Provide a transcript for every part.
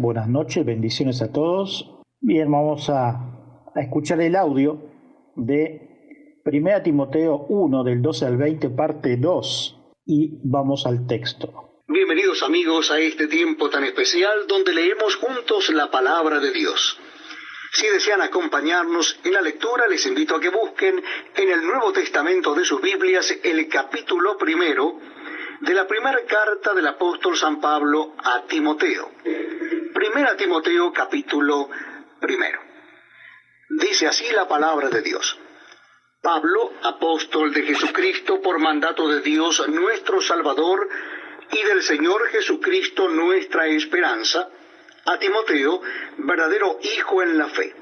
buenas noches, bendiciones a todos. Bien, vamos a escuchar el audio de 1 Timoteo 1, del 12 al 20, parte 2, y vamos al texto. Bienvenidos amigos a este tiempo tan especial donde leemos juntos la palabra de Dios. Si desean acompañarnos en la lectura, les invito a que busquen en el Nuevo Testamento de sus Biblias el capítulo 1 de la primera carta del apóstol San Pablo a Timoteo. 1 Timoteo capítulo 1. Dice así la palabra de Dios. Pablo, apóstol de Jesucristo por mandato de Dios nuestro Salvador y del Señor Jesucristo nuestra esperanza, a Timoteo, verdadero hijo en la fe.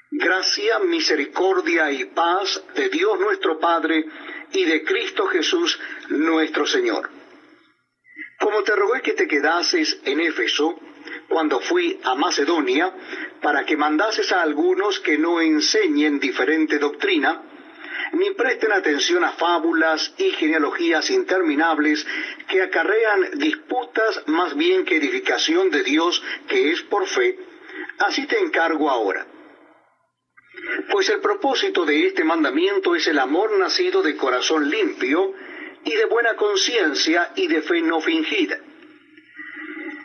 Gracia, misericordia y paz de Dios nuestro Padre y de Cristo Jesús nuestro Señor. Como te rogué que te quedases en Éfeso, cuando fui a Macedonia, para que mandases a algunos que no enseñen diferente doctrina, ni presten atención a fábulas y genealogías interminables que acarrean disputas más bien que edificación de Dios que es por fe. Así te encargo ahora. Pues el propósito de este mandamiento es el amor nacido de corazón limpio y de buena conciencia y de fe no fingida,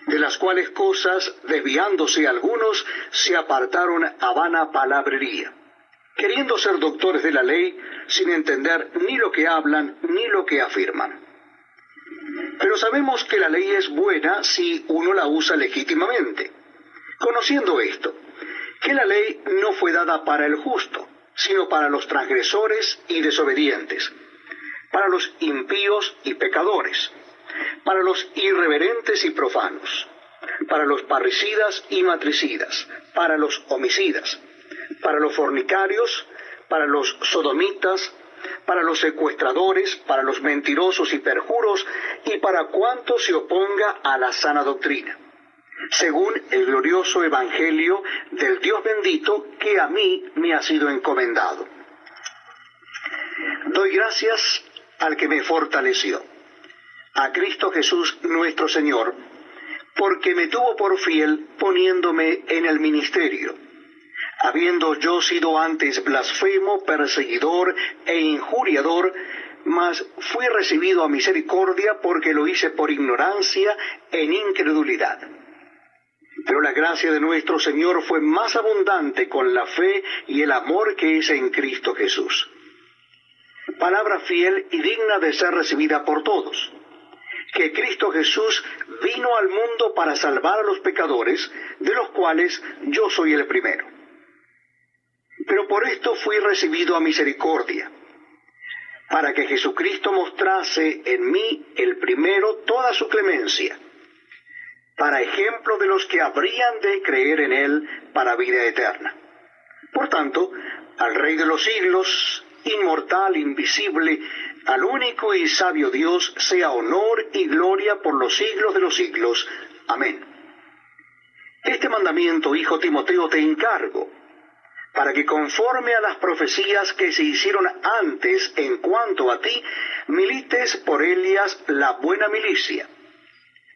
de las cuales cosas, desviándose algunos, se apartaron a vana palabrería, queriendo ser doctores de la ley, sin entender ni lo que hablan ni lo que afirman. Pero sabemos que la ley es buena si uno la usa legítimamente, conociendo esto, que la ley no fue dada para el justo, sino para los transgresores y desobedientes, para los impíos y pecadores, para los irreverentes y profanos, para los parricidas y matricidas, para los homicidas, para los fornicarios, para los sodomitas, para los secuestradores, para los mentirosos y perjuros, y para cuanto se oponga a la sana doctrina, según el glorioso evangelio del Dios bendito que a mí me ha sido encomendado. Doy gracias al que me fortaleció, a Cristo Jesús nuestro Señor, porque me tuvo por fiel poniéndome en el ministerio, habiendo yo sido antes blasfemo, perseguidor e injuriador, mas fui recibido a misericordia porque lo hice por ignorancia en incredulidad. Pero la gracia de nuestro Señor fue más abundante con la fe y el amor que es en Cristo Jesús. Palabra fiel y digna de ser recibida por todos, que Cristo Jesús vino al mundo para salvar a los pecadores, de los cuales yo soy el primero. Pero por esto fui recibido a misericordia, para que Jesucristo mostrase en mí el primero toda su clemencia, para ejemplo de los que habrían de creer en él para vida eterna. Por tanto, al Rey de los siglos, inmortal, invisible, al único y sabio Dios, sea honor y gloria por los siglos de los siglos. Amén. Este mandamiento, hijo Timoteo, te encargo, para que conforme a las profecías que se hicieron antes en cuanto a ti, milites por ellas la buena milicia,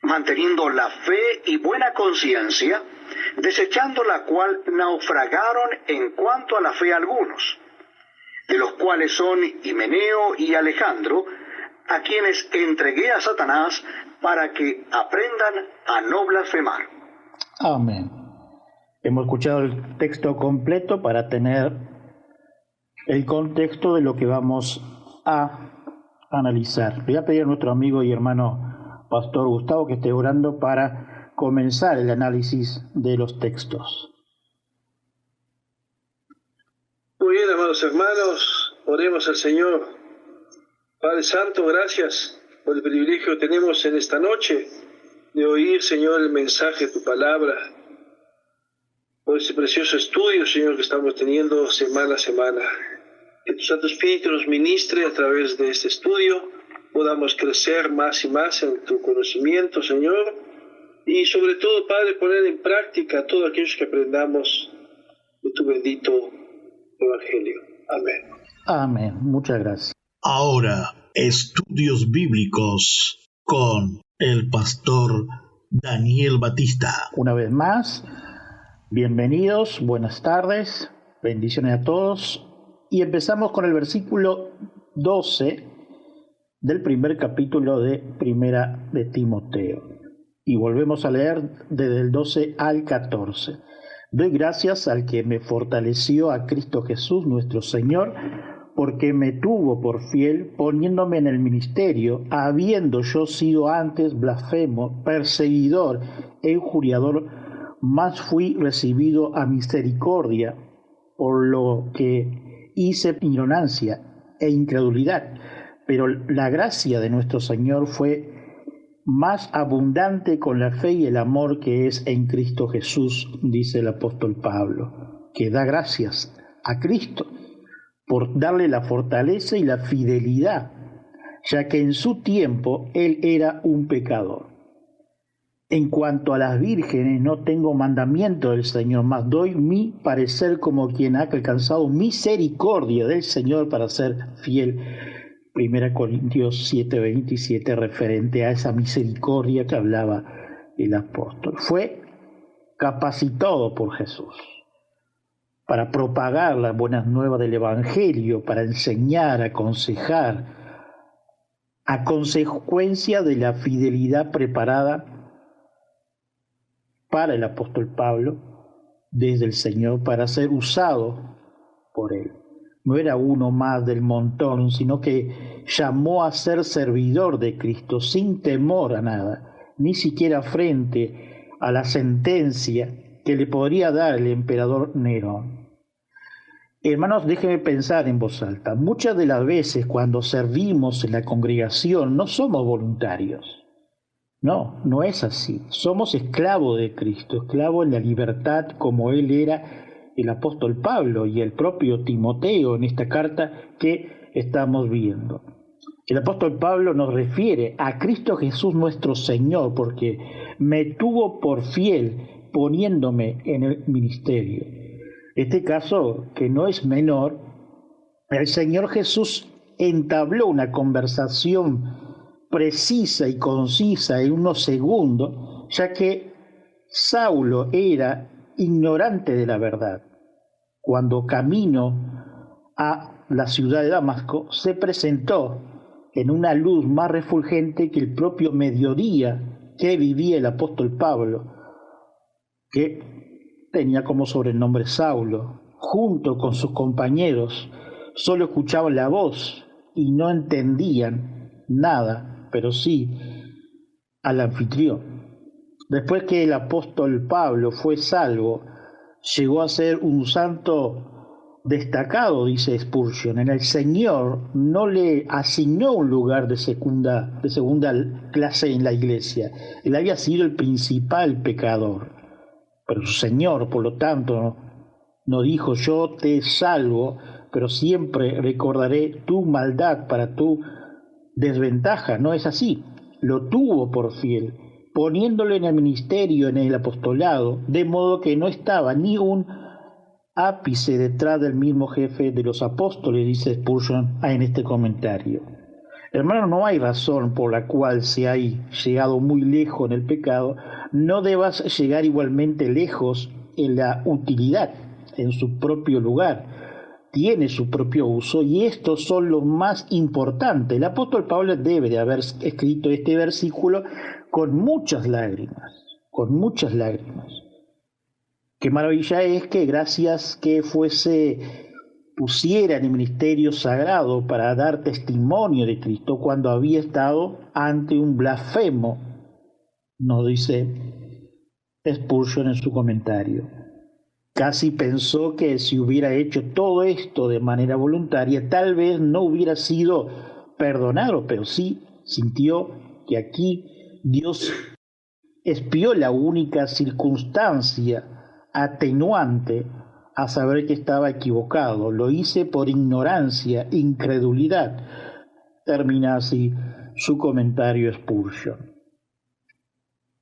manteniendo la fe y buena conciencia, desechando la cual naufragaron en cuanto a la fe algunos, de los cuales son Himeneo y Alejandro, a quienes entregué a Satanás para que aprendan a no blasfemar. Amén. Hemos escuchado el texto completo para tener el contexto de lo que vamos a analizar. Le voy a pedir a nuestro amigo y hermano Pastor Gustavo que esté orando para comenzar el análisis de los textos. Muy bien, amados hermanos, oremos al Señor. Padre Santo, gracias por el privilegio que tenemos en esta noche de oír, Señor, el mensaje de tu palabra, por este precioso estudio, Señor, que estamos teniendo semana a semana. Que tu Santo Espíritu nos ministre a través de este estudio, podamos crecer más y más en tu conocimiento, Señor, y sobre todo, Padre, poner en práctica todo aquello que aprendamos de tu bendito Evangelio. Amén. Amén. Muchas gracias. Ahora, estudios bíblicos con el pastor Daniel Batista. Una vez más, bienvenidos, buenas tardes, bendiciones a todos. Y empezamos con el versículo 12 del primer capítulo de Primera de Timoteo. Y volvemos a leer desde el 12 al 14. Doy gracias al que me fortaleció, a Cristo Jesús nuestro Señor, porque me tuvo por fiel poniéndome en el ministerio, habiendo yo sido antes blasfemo, perseguidor e injuriador, mas fui recibido a misericordia, por lo que hice ignorancia e incredulidad. Pero la gracia de nuestro Señor fue más abundante con la fe y el amor que es en Cristo Jesús, dice el apóstol Pablo, que da gracias a Cristo por darle la fortaleza y la fidelidad, ya que en su tiempo él era un pecador. En cuanto a las vírgenes, no tengo mandamiento del Señor, mas doy mi parecer como quien ha alcanzado misericordia del Señor para ser fiel. 1 Corintios 7:27, referente a esa misericordia que hablaba el apóstol. Fue capacitado por Jesús para propagar las buenas nuevas del Evangelio, para enseñar, aconsejar, a consecuencia de la fidelidad preparada para el apóstol Pablo desde el Señor para ser usado por él. No era uno más del montón, sino que llamó a ser servidor de Cristo sin temor a nada, ni siquiera frente a la sentencia que le podría dar el emperador Nerón. Hermanos, déjenme pensar en voz alta. Muchas de las veces cuando servimos en la congregación no somos voluntarios. No es así. Somos esclavos de Cristo, esclavos en la libertad como él era el apóstol Pablo y el propio Timoteo en esta carta que estamos viendo. El apóstol Pablo nos refiere a Cristo Jesús nuestro Señor, porque me tuvo por fiel poniéndome en el ministerio. Este caso, que no es menor, el Señor Jesús entabló una conversación precisa y concisa en unos segundos, ya que Saulo era ignorante de la verdad. Cuando camino a la ciudad de Damasco, se presentó en una luz más refulgente que el propio mediodía que vivía el apóstol Pablo, que tenía como sobrenombre Saulo. Junto con sus compañeros, solo escuchaban la voz y no entendían nada, pero sí al anfitrión. Después que el apóstol Pablo fue salvo, llegó a ser un santo destacado, dice Spurgeon. En el Señor no le asignó un lugar de segunda clase en la iglesia. Él había sido el principal pecador. Pero su Señor, por lo tanto, no dijo: yo te salvo, pero siempre recordaré tu maldad para tu desventaja. No es así. Lo tuvo por fiel, poniéndolo en el ministerio, en el apostolado, de modo que no estaba ni un ápice detrás del mismo jefe de los apóstoles, dice Spurgeon en este comentario. Hermano, no hay razón por la cual, si hay llegado muy lejos en el pecado, no debas llegar igualmente lejos en la utilidad, en su propio lugar. Tiene su propio uso y estos son lo más importante. El apóstol Pablo debe de haber escrito este versículo con muchas lágrimas. Qué maravilla es que gracias que pusiera en el ministerio sagrado para dar testimonio de Cristo cuando había estado ante un blasfemo, nos dice Spurgeon en su comentario. Casi pensó que si hubiera hecho todo esto de manera voluntaria, tal vez no hubiera sido perdonado, pero sí sintió que aquí Dios expió la única circunstancia atenuante a saber que estaba equivocado. Lo hice por ignorancia, incredulidad. Termina así su comentario Spurgeon.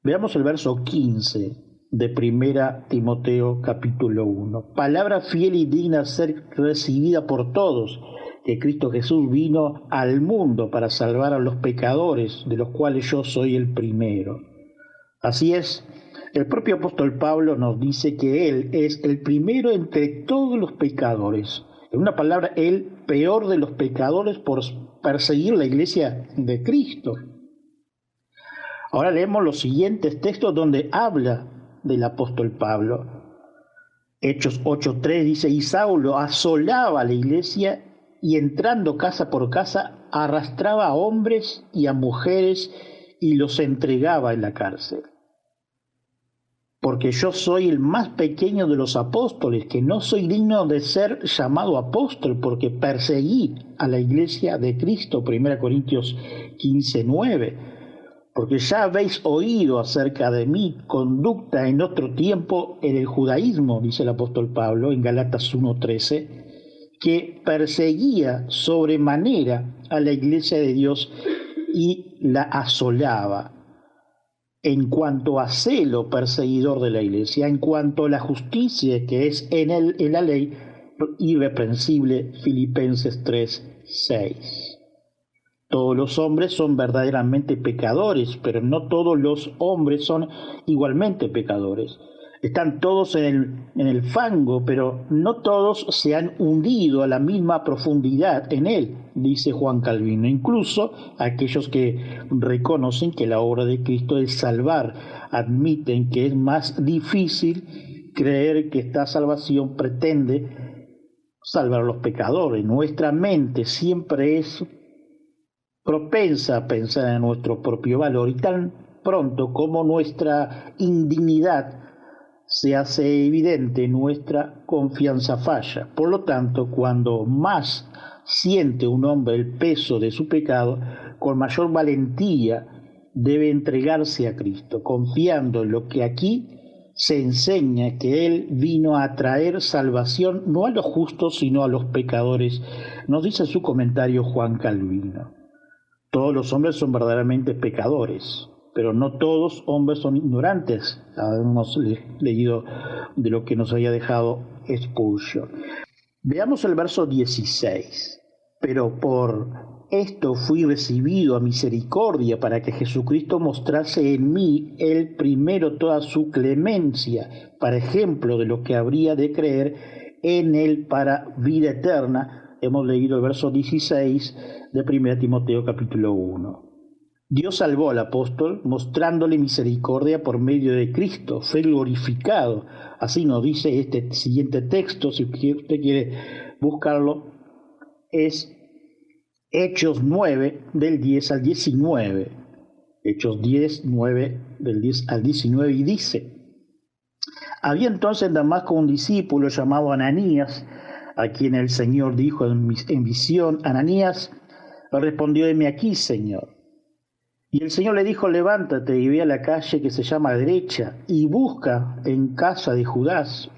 Veamos el verso 15 de 1 Timoteo capítulo 1. Palabra fiel y digna de ser recibida por todos, que Cristo Jesús vino al mundo para salvar a los pecadores, de los cuales yo soy el primero. Así es, el propio apóstol Pablo nos dice que él es el primero entre todos los pecadores. En una palabra, el peor de los pecadores por perseguir la iglesia de Cristo. Ahora leemos los siguientes textos donde habla del apóstol Pablo. Hechos 8:3 dice, y Saulo asolaba a la iglesia y entrando casa por casa arrastraba a hombres y a mujeres y los entregaba en la cárcel. Porque yo soy el más pequeño de los apóstoles, que no soy digno de ser llamado apóstol, porque perseguí a la iglesia de Cristo, 1 Corintios 15:9. Porque ya habéis oído acerca de mi conducta en otro tiempo en el judaísmo, dice el apóstol Pablo en Gálatas 1:13, que perseguía sobremanera a la iglesia de Dios y la asolaba. En cuanto a celo perseguidor de la iglesia, en cuanto a la justicia que es en la ley irreprensible, Filipenses 3:6. Todos los hombres son verdaderamente pecadores, pero no todos los hombres son igualmente pecadores. Están todos en el fango, pero no todos se han hundido a la misma profundidad en él, dice Juan Calvino. Incluso aquellos que reconocen que la obra de Cristo es salvar, admiten que es más difícil creer que esta salvación pretende salvar a los pecadores. Nuestra mente siempre es propensa a pensar en nuestro propio valor y tan pronto como nuestra indignidad se hace evidente, nuestra confianza falla. Por lo tanto, cuando más siente un hombre el peso de su pecado, con mayor valentía debe entregarse a Cristo, confiando en lo que aquí se enseña, que Él vino a traer salvación no a los justos, sino a los pecadores. Nos dice en su comentario Juan Calvino. Todos los hombres son verdaderamente pecadores, pero no todos hombres son ignorantes. Hemos leído de lo que nos había dejado Spurgeon. Veamos el verso 16. Pero por esto fui recibido a misericordia, para que Jesucristo mostrase en mí el primero toda su clemencia, para ejemplo de lo que habría de creer en él para vida eterna. Hemos leído el verso 16 de 1 Timoteo capítulo 1. Dios salvó al apóstol mostrándole misericordia por medio de Cristo, fue glorificado. Así nos dice este siguiente texto, si usted quiere buscarlo, es Hechos 9 del 10 al 19. Hechos 10, 9 del 10 al 19 y dice, había entonces en Damasco un discípulo llamado Ananías, a quien el Señor dijo en visión, Ananías, respondió, heme aquí, Señor. Y el Señor le dijo, levántate y ve a la calle que se llama Derecha y busca en casa de Judas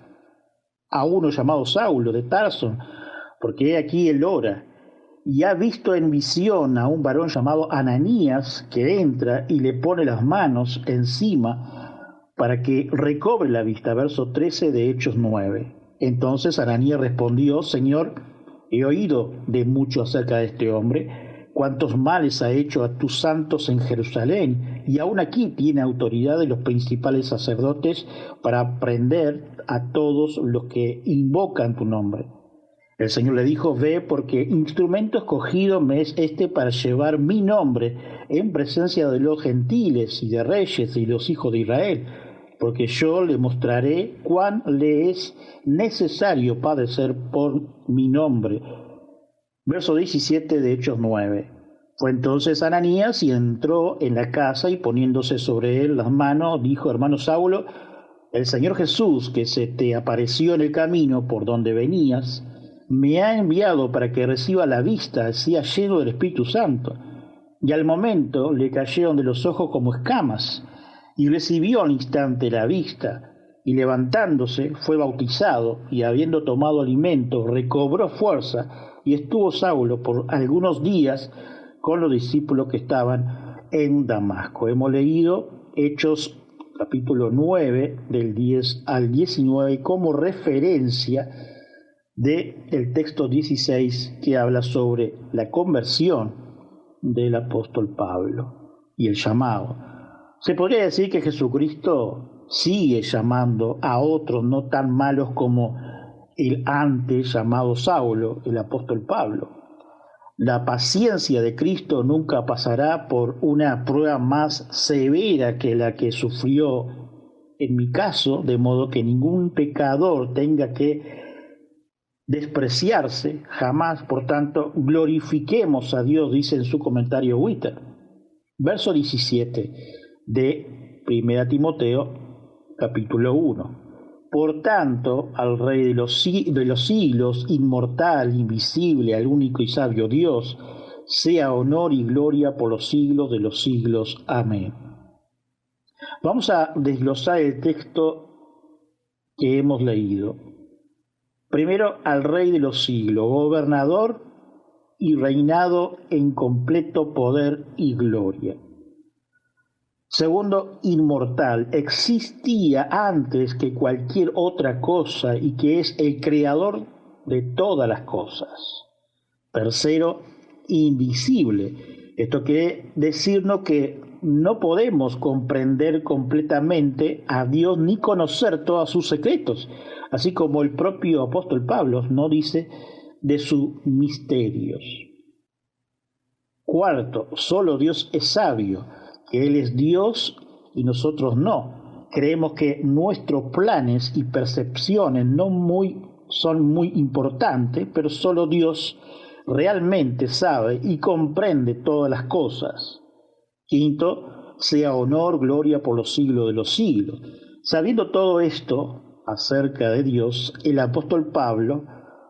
a uno llamado Saulo de Tarso, porque he aquí él ora. Y ha visto en visión a un varón llamado Ananías que entra y le pone las manos encima para que recobre la vista. Verso 13 de Hechos 9. Entonces Ananías respondió, Señor, he oído de mucho acerca de este hombre, cuántos males ha hecho a tus santos en Jerusalén, y aún aquí tiene autoridad de los principales sacerdotes para prender a todos los que invocan tu nombre. El Señor le dijo, ve, porque instrumento escogido me es este para llevar mi nombre en presencia de los gentiles y de reyes y los hijos de Israel, porque yo le mostraré cuán le es necesario padecer por mi nombre. Verso 17 de Hechos 9. Fue entonces Ananías y entró en la casa y poniéndose sobre él las manos, dijo, hermano Saulo, el Señor Jesús, que se te apareció en el camino por donde venías, me ha enviado para que reciba la vista, sea lleno del Espíritu Santo. Y al momento le cayeron de los ojos como escamas, y recibió al instante la vista, y levantándose fue bautizado, y habiendo tomado alimento, recobró fuerza, y estuvo Saulo por algunos días con los discípulos que estaban en Damasco. Hemos leído Hechos capítulo 9 del 10 al 19 como referencia del texto 16 que habla sobre la conversión del apóstol Pablo y el llamado. Se podría decir que Jesucristo sigue llamando a otros no tan malos como el antes llamado Saulo, el apóstol Pablo. La paciencia de Cristo nunca pasará por una prueba más severa que la que sufrió en mi caso, de modo que ningún pecador tenga que despreciarse jamás. Por tanto, glorifiquemos a Dios, dice en su comentario Witter. Verso 17 de 1 Timoteo, capítulo 1. Por tanto, al Rey de los siglos, inmortal, invisible, al único y sabio Dios, sea honor y gloria por los siglos de los siglos. Amén. Vamos a desglosar el texto que hemos leído. Primero, al Rey de los siglos, gobernador y reinado en completo poder y gloria. Segundo, inmortal, existía antes que cualquier otra cosa y que es el creador de todas las cosas. Tercero, invisible. Esto quiere decirnos que no podemos comprender completamente a Dios ni conocer todos sus secretos, así como el propio apóstol Pablo nos dice de sus misterios. Cuarto, solo Dios es sabio, que Él es Dios y nosotros no. Creemos que nuestros planes y percepciones son muy importantes, pero solo Dios realmente sabe y comprende todas las cosas. Quinto, sea honor, gloria por los siglos de los siglos. Sabiendo todo esto acerca de Dios, el apóstol Pablo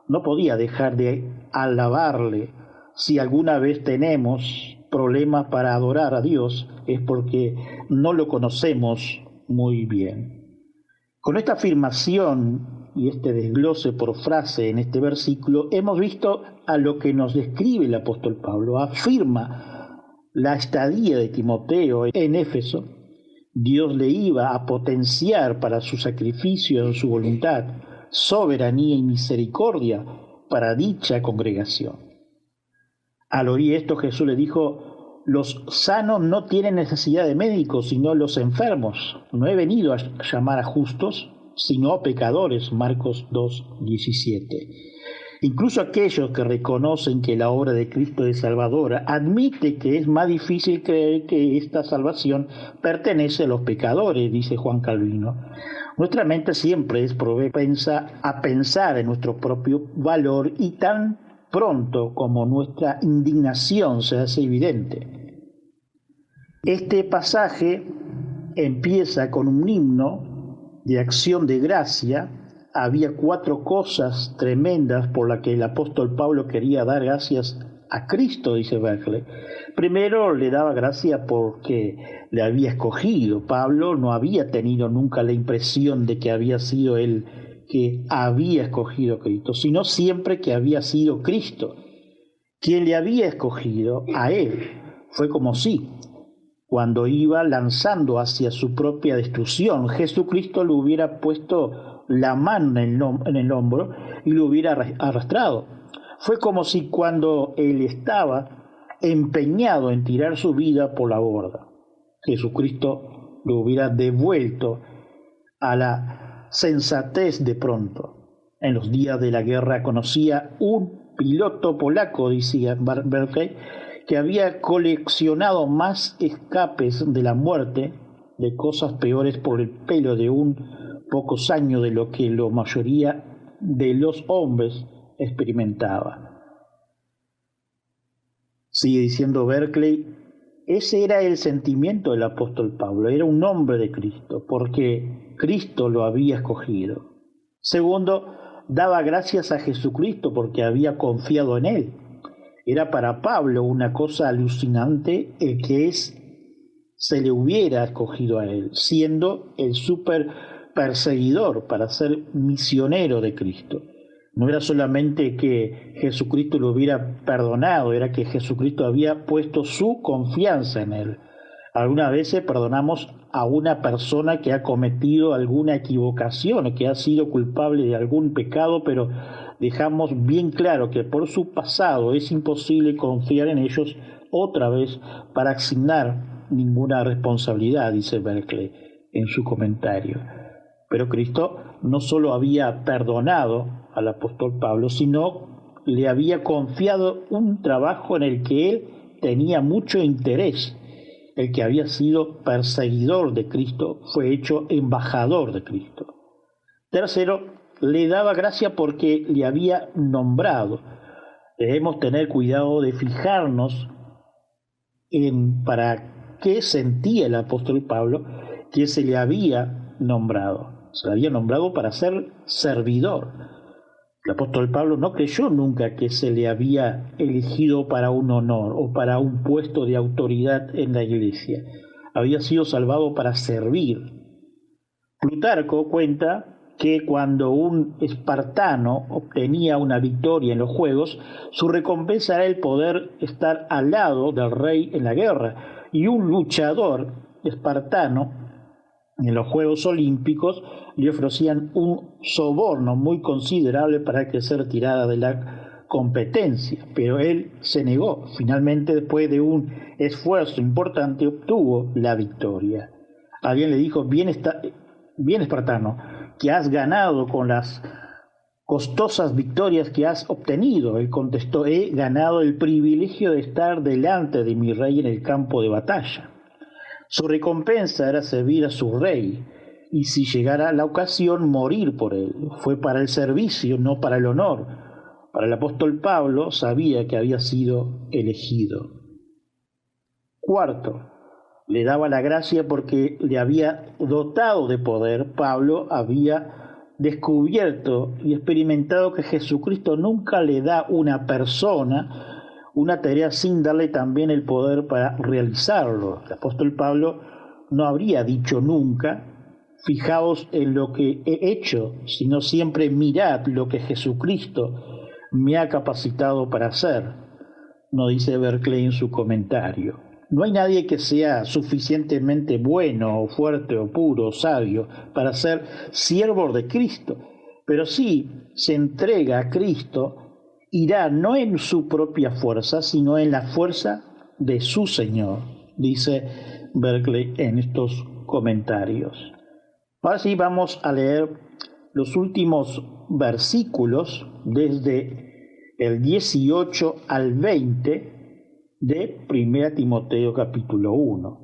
no podía dejar de alabarle. Si alguna vez tenemos problemas para adorar a Dios, es porque no lo conocemos muy bien. Con esta afirmación y este desglose por frase en este versículo, hemos visto a lo que nos describe el apóstol Pablo. Afirma la estadía de Timoteo en Éfeso. Dios le iba a potenciar para su sacrificio en su voluntad, soberanía y misericordia para dicha congregación. Al oír esto, Jesús le dijo: los sanos no tienen necesidad de médicos, sino los enfermos. No he venido a llamar a justos, sino a pecadores. Marcos 2:17. Incluso aquellos que reconocen que la obra de Cristo es salvadora, admite que es más difícil creer que esta salvación pertenece a los pecadores, dice Juan Calvino. Nuestra mente siempre es propensa a pensar en nuestro propio valor y tan pronto como nuestra indignación se hace evidente. Este pasaje empieza con un himno de acción de gracia. Había 4 cosas tremendas por las que el apóstol Pablo quería dar gracias a Cristo, dice Berkeley. Primero, le daba gracia porque le había escogido. Pablo no había tenido nunca la impresión de que había sido él que había escogido a Cristo, sino siempre que había sido Cristo quien le había escogido a él. Fue como si, cuando iba lanzando hacia su propia destrucción, Jesucristo le hubiera puesto la mano en el hombro y lo hubiera arrastrado. Fue como si cuando él estaba empeñado en tirar su vida por la borda, Jesucristo lo hubiera devuelto a la sensatez de pronto. En los días de la guerra conocía un piloto polaco, decía Berkeley, que había coleccionado más escapes de la muerte, de cosas peores por el pelo de pocos años de lo que la mayoría de los hombres experimentaba. Sigue diciendo Berkeley, ese era el sentimiento del apóstol Pablo, era un hombre de Cristo, porque Cristo lo había escogido. Segundo, daba gracias a Jesucristo porque había confiado en él. Era para Pablo una cosa alucinante el que se le hubiera escogido a él, siendo el súper perseguidor para ser misionero de Cristo. No era solamente que Jesucristo lo hubiera perdonado, era que Jesucristo había puesto su confianza en él. Algunas veces perdonamos a una persona que ha cometido alguna equivocación o que ha sido culpable de algún pecado, pero dejamos bien claro que por su pasado es imposible confiar en ellos otra vez para asignar ninguna responsabilidad, dice Berkeley en su comentario. Pero Cristo no solo había perdonado al apóstol Pablo, sino le había confiado un trabajo en el que él tenía mucho interés. El que había sido perseguidor de Cristo fue hecho embajador de Cristo. Tercero, le daba gracia porque le había nombrado. Debemos tener cuidado de fijarnos en para qué sentía el apóstol Pablo que se le había nombrado. Se le había nombrado para ser servidor. El apóstol Pablo no creyó nunca que se le había elegido para un honor o para un puesto de autoridad en la iglesia. Había sido salvado para servir. Plutarco cuenta que cuando un espartano obtenía una victoria en los juegos, su recompensa era el poder estar al lado del rey en la guerra, y un luchador espartano en los Juegos Olímpicos le ofrecían un soborno muy considerable para que se retirara de la competencia, pero él se negó. Finalmente, después de un esfuerzo importante, obtuvo la victoria. Alguien le dijo: bien espartano, que has ganado con las costosas victorias que has obtenido. Él contestó: he ganado el privilegio de estar delante de mi rey en el campo de batalla. Su recompensa era servir a su rey, y si llegara la ocasión, morir por él. Fue para el servicio, no para el honor. Para el apóstol Pablo, sabía que había sido elegido. Cuarto, le daba la gracia porque le había dotado de poder. Pablo había descubierto y experimentado que Jesucristo nunca le da a una persona una tarea sin darle también el poder para realizarlo. El apóstol Pablo no habría dicho nunca: fijaos en lo que he hecho, sino siempre mirad lo que Jesucristo me ha capacitado para hacer. No dice Berkeley en su comentario. No hay nadie que sea suficientemente bueno o fuerte o puro o sabio para ser siervo de Cristo, pero si se entrega a Cristo, irá no en su propia fuerza, sino en la fuerza de su Señor, dice Berkeley en estos comentarios. Ahora sí vamos a leer los últimos versículos desde el 18 al 20 de 1 Timoteo capítulo 1.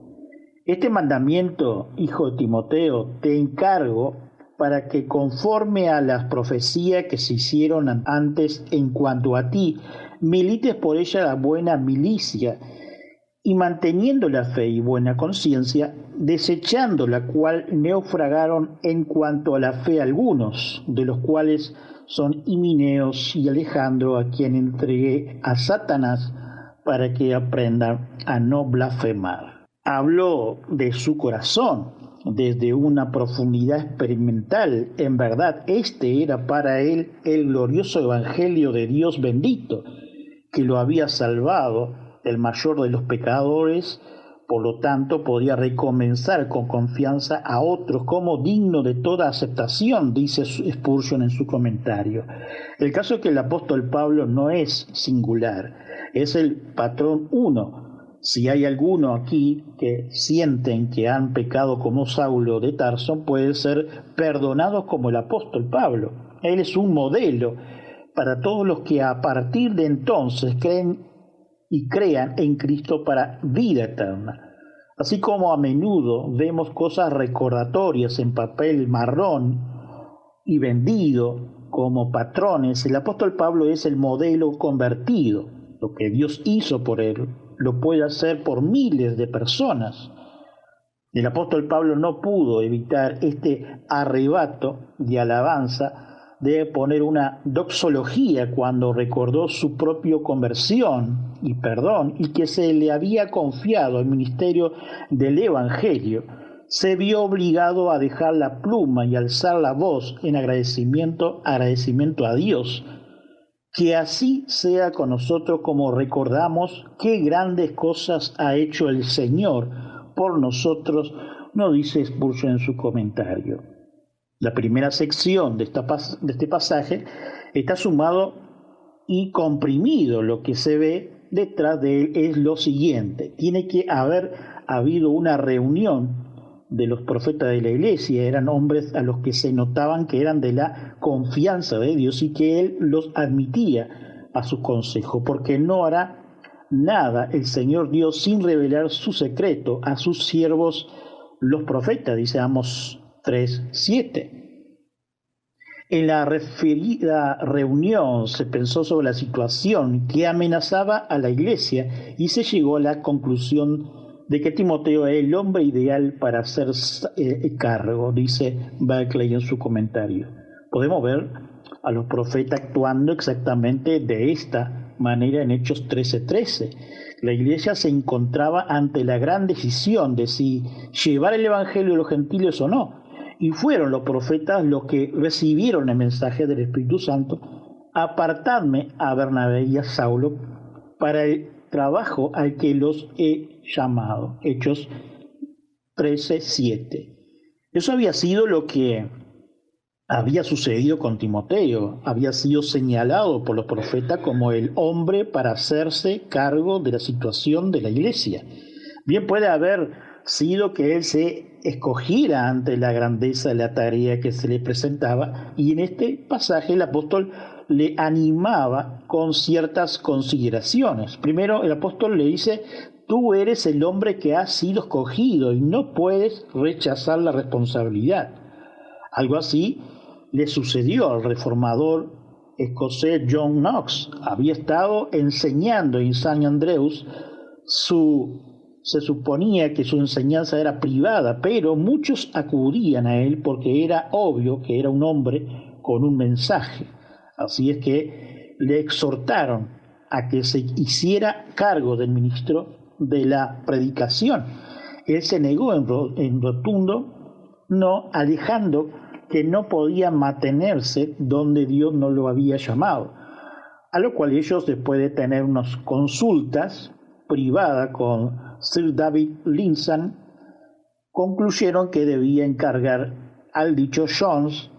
Este mandamiento, hijo de Timoteo, te encargo para que, conforme a las profecías que se hicieron antes en cuanto a ti, milites por ella la buena milicia, y manteniendo la fe y buena conciencia, desechando la cual naufragaron en cuanto a la fe algunos, de los cuales son Himeneos y Alejandro, a quien entregué a Satanás para que aprendan a no blasfemar. Habló de su corazón desde una profundidad experimental. En verdad, este era para él el glorioso evangelio de Dios bendito, que lo había salvado el mayor de los pecadores. Por lo tanto, podía recomenzar con confianza a otros como digno de toda aceptación, dice Spurgeon en su comentario. El caso es que el apóstol Pablo no es singular, es el patrón uno. Si hay alguno aquí que sienten que han pecado como Saulo de Tarso, pueden ser perdonados como el apóstol Pablo. Él es un modelo para todos los que a partir de entonces creen y crean en Cristo para vida eterna. Así como a menudo vemos cosas recordatorias en papel marrón y vendido como patrones, el apóstol Pablo es el modelo convertido. Lo que Dios hizo por él lo puede hacer por miles de personas. El apóstol Pablo no pudo evitar este arrebato de alabanza de poner una doxología cuando recordó su propia conversión y perdón, y que se le había confiado el ministerio del Evangelio. Se vio obligado a dejar la pluma y alzar la voz en agradecimiento a Dios. Que así sea con nosotros, como recordamos qué grandes cosas ha hecho el Señor por nosotros, nos dice Spurgeon en su comentario. La primera sección de este pasaje está sumado y comprimido lo que se ve detrás de él es lo siguiente: tiene que haber habido una reunión de los profetas de la iglesia, eran hombres a los que se notaban que eran de la confianza de Dios y que él los admitía a su consejo, porque no hará nada el Señor Dios sin revelar su secreto a sus siervos los profetas, dice Amos 3:7. En la referida reunión se pensó sobre la situación que amenazaba a la iglesia y se llegó a la conclusión de que Timoteo es el hombre ideal para hacer cargo, dice Berkeley en su comentario. Podemos ver a los profetas actuando exactamente de esta manera en Hechos 13:13. La iglesia se encontraba ante la gran decisión de si llevar el evangelio a los gentiles o no, y fueron los profetas los que recibieron el mensaje del Espíritu Santo: apartadme a Bernabé y a Saulo para el trabajo al que los he llamado. Hechos 13:7. Eso había sido lo que había sucedido con Timoteo. Había sido señalado por los profetas como el hombre para hacerse cargo de la situación de la iglesia. Bien puede haber sido que él se escogiera ante la grandeza de la tarea que se le presentaba, y en este pasaje el apóstol le animaba con ciertas consideraciones. Primero, el apóstol le dice: tú eres el hombre que has sido escogido y no puedes rechazar la responsabilidad. Algo así le sucedió al reformador escocés John Knox. Había estado enseñando en St. Andrews. Se suponía que su enseñanza era privada, pero muchos acudían a él porque era obvio que era un hombre con un mensaje. Así es que le exhortaron a que se hiciera cargo del ministro de la predicación. Él se negó en rotundo no, alegando que no podía mantenerse donde Dios no lo había llamado. A lo cual ellos, después de tener unas consultas privadas con Sir David Lindsay, concluyeron que debía encargar al dicho Jones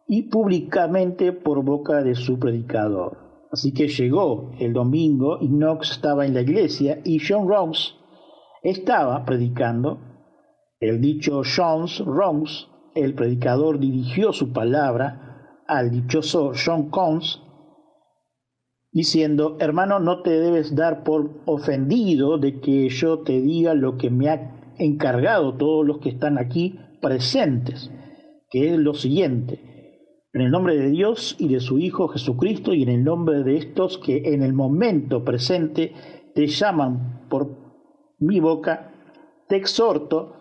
y públicamente por boca de su predicador. Así que llegó el domingo y Knox estaba en la iglesia y John Ronks estaba predicando. El dicho Jones Ronks, el predicador, dirigió su palabra al dichoso John Cons, diciendo: hermano, no te debes dar por ofendido de que yo te diga lo que me ha encargado todos los que están aquí presentes, que es lo siguiente: en el nombre de Dios y de su Hijo Jesucristo, y en el nombre de estos que en el momento presente te llaman por mi boca, te exhorto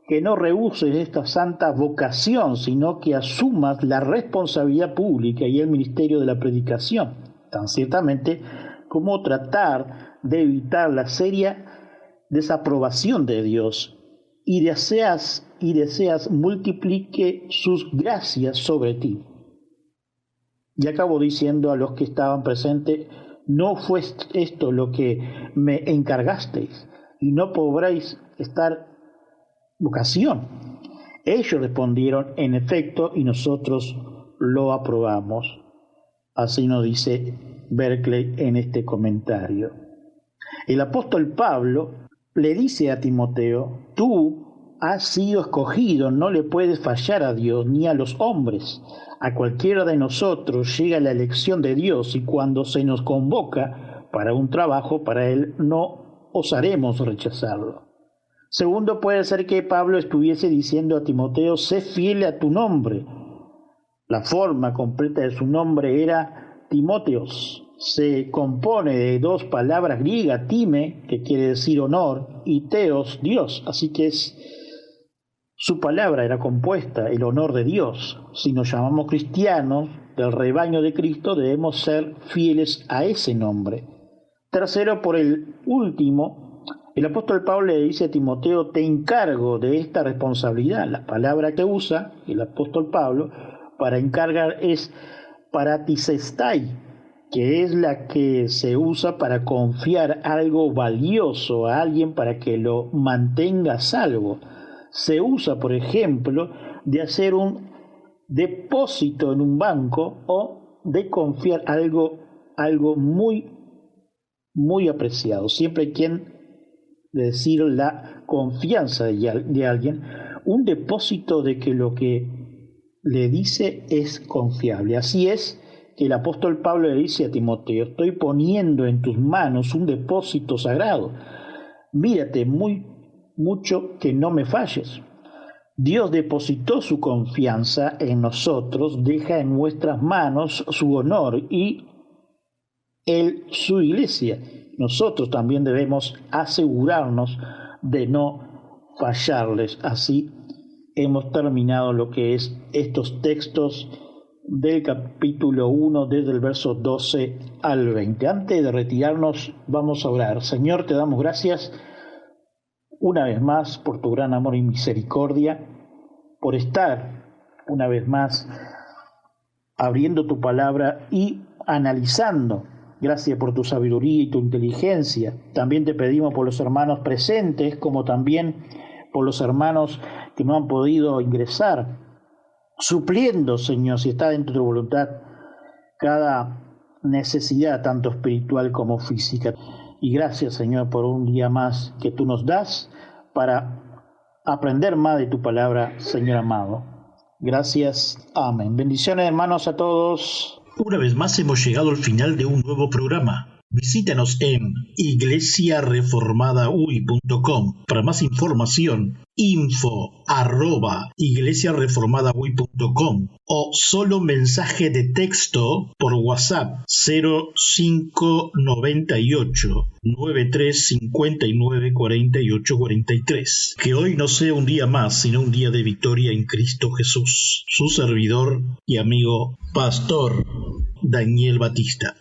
que no rehuses esta santa vocación, sino que asumas la responsabilidad pública y el ministerio de la predicación, tan ciertamente como tratar de evitar la seria desaprobación de Dios, y deseas multiplique sus gracias sobre ti. Y acabo diciendo a los que estaban presentes: no fue esto lo que me encargasteis, y no podréis estar vocación. Ellos respondieron: en efecto, y nosotros lo aprobamos. Así nos dice Berkeley en este comentario. El apóstol Pablo le dice a Timoteo: tú has sido escogido, no le puedes fallar a Dios ni a los hombres. A cualquiera de nosotros llega la elección de Dios, y cuando se nos convoca para un trabajo, para él no osaremos rechazarlo. Segundo, puede ser que Pablo estuviese diciendo a Timoteo: sé fiel a tu nombre. La forma completa de su nombre era Timóteos. Se compone de dos palabras griegas: time, que quiere decir honor, y teos, Dios. Así que su palabra era compuesta, el honor de Dios. Si nos llamamos cristianos del rebaño de Cristo, debemos ser fieles a ese nombre. Tercero, por el último, el apóstol Pablo le dice a Timoteo: te encargo de esta responsabilidad. La palabra que usa el apóstol Pablo para encargar es paratisestai, que es la que se usa para confiar algo valioso a alguien para que lo mantenga a salvo. Se usa, por ejemplo, de hacer un depósito en un banco o de confiar algo muy muy apreciado. Siempre hay quien decir la confianza de alguien, un depósito de que lo que le dice es confiable. Así es que el apóstol Pablo le dice a Timoteo: estoy poniendo en tus manos un depósito sagrado. Mírate mucho que no me falles. Dios depositó su confianza en nosotros, deja en nuestras manos su honor y su iglesia. Nosotros también debemos asegurarnos de no fallarles. Así hemos terminado lo que es estos textos del capítulo 1, desde el verso 12 al 20. Antes de retirarnos, vamos a orar. Señor, te damos gracias una vez más por tu gran amor y misericordia, por estar una vez más abriendo tu palabra y analizando. Gracias por tu sabiduría y tu inteligencia. También te pedimos por los hermanos presentes, como también por los hermanos que no han podido ingresar, supliendo, Señor, si está dentro de tu voluntad, cada necesidad, tanto espiritual como física. Y gracias, Señor, por un día más que tú nos das para aprender más de tu palabra, Señor amado. Gracias. Amén. Bendiciones, hermanos, a todos. Una vez más hemos llegado al final de un nuevo programa. Visítanos en iglesiareformadauy.com. Para más información, info@iglesiareformadauy.com o solo mensaje de texto por WhatsApp 0598 9359 4843. Que hoy no sea un día más, sino un día de victoria en Cristo Jesús. Su servidor y amigo Pastor Daniel Batista.